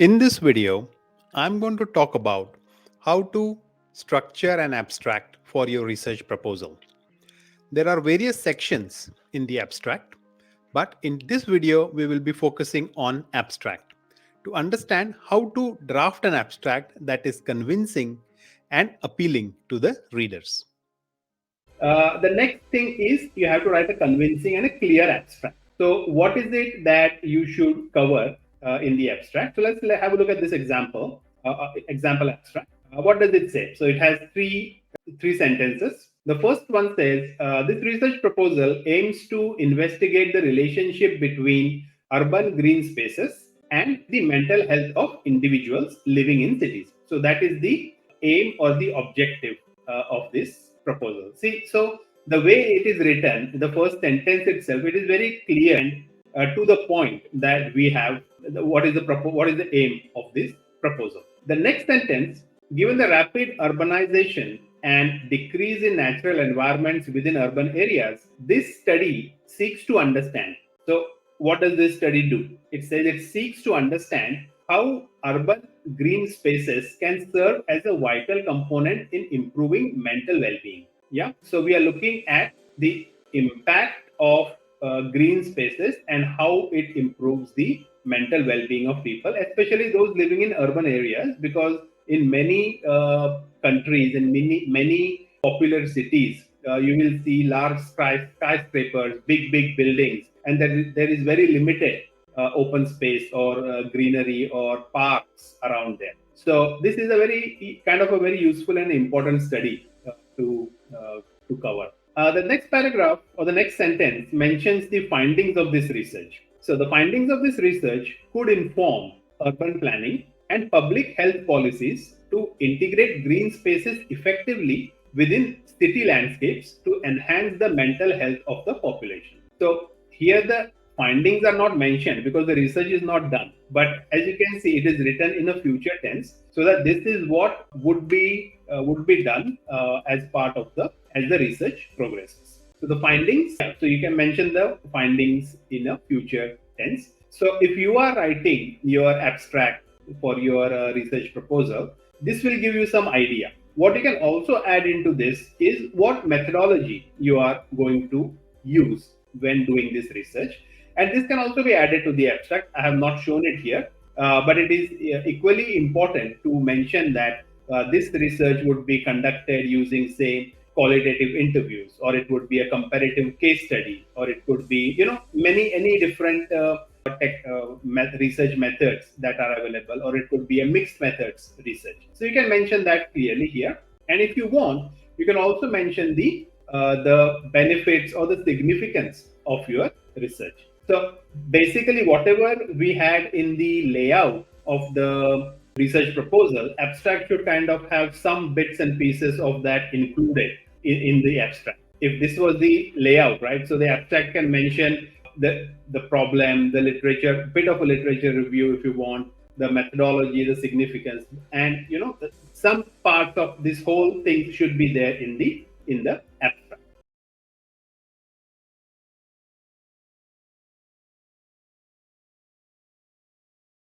In this video, I'm going to talk about how to structure an abstract for your research proposal. There are various sections in the abstract, but in this video, we will be focusing on abstract to understand how to draft an abstract that is convincing and appealing to the readers. The next thing is you have to write a convincing and a clear abstract. So what is it that you should cover in the abstract? So let's have a look at this example abstract. What does it say? So it has three sentences. The first one says, this research proposal aims to investigate the relationship between urban green spaces and the mental health of individuals living in cities. So that is the aim or the objective of this proposal. See, so the way it is written, the first sentence itself, it is very clear and to the point that we have what is the aim of this proposal. The next sentence, given the rapid urbanization and decrease in natural environments within urban areas, this study seeks to understand. So, what does this study do? It says it seeks to understand how urban green spaces can serve as a vital component in improving mental well-being. Yeah, so we are looking at the impact of green spaces and how it improves the mental well-being of people, especially those living in urban areas, because in many countries and many popular cities, you will see large skyscrapers, big buildings, and there is very limited open space or greenery or parks around there. So this is a very useful and important study to cover. The next paragraph or the next sentence mentions the findings of this research. So the findings of this research could inform urban planning and public health policies to integrate green spaces effectively within city landscapes to enhance the mental health of the population. So here the findings are not mentioned because the research is not done. But as you can see, it is written in a future tense, so that this is what would be done as the research progresses. So the findings. So you can mention the findings in a future tense. So if you are writing your abstract for your research proposal, this will give you some idea. What you can also add into this is what methodology you are going to use when doing this research. And this can also be added to the abstract. I have not shown it here, but it is equally important to mention that this research would be conducted using, say, qualitative interviews, or it would be a comparative case study, or it could be, any different research methods that are available, or it could be a mixed methods research. So you can mention that clearly here. And if you want, you can also mention the benefits or the significance of your research. So basically, whatever we had in the layout of the research proposal, abstract should kind of have some bits and pieces of that included in the abstract. If this was the layout, right? So the abstract can mention the problem, the literature, bit of a literature review if you want, the methodology, the significance, and some parts of this whole thing should be there in the abstract.